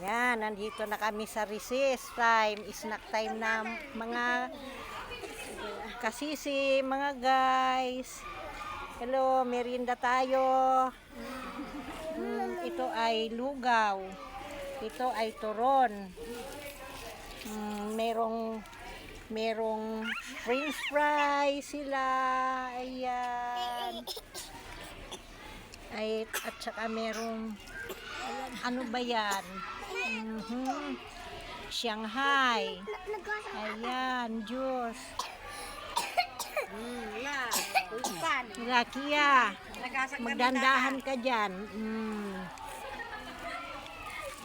Yan, nandito na kami sa recess time, snack time na mga kasisi, mga guys. Hello, merienda tayo. Ito ay lugaw. Ito ay turon. Merong french fries sila. Ayan. At saka merong ano ba yan? Shanghai. Ayan, juice. Rakia. Magdandahan ka dyan.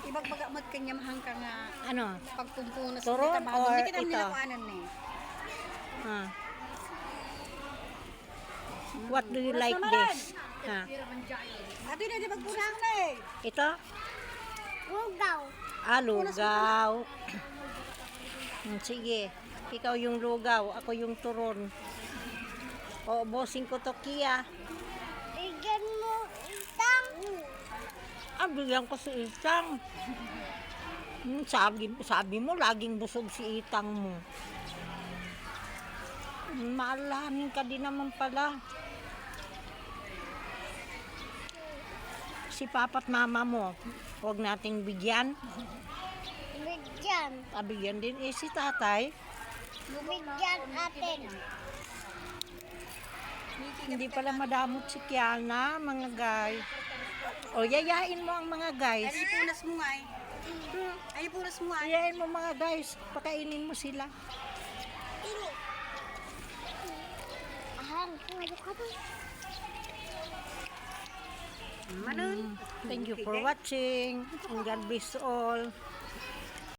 Ibagbagamot kanya mahang ka nga Ano? pagtumpuno sa Turon or ito? What do you like this? Ate na di magpunang na eh. Ito? Lugaw. Lugaw. Sige. Ikaw yung lugaw, ako yung turon. O, bossing ko to, Kia. Bigyan mo isang. Bigyan ko si Itang. Sabi mo, laging busog si Itang mo. Maalahanin ka din naman pala. Si Papa at Mama mo, huwag nating bigyan. Bigyan. Bigyan din si Tatay. Bigyan atin. Hindi pala madamot si Kiana, mga guys. O, yayain mo ang mga guys. Ay, punas mo nga eh. Ay, punas mo nga eh. Yayain mo mga guys, pakainin mo sila. Ahang, puno ka ba? Manon. Thank you for watching. And God bless all.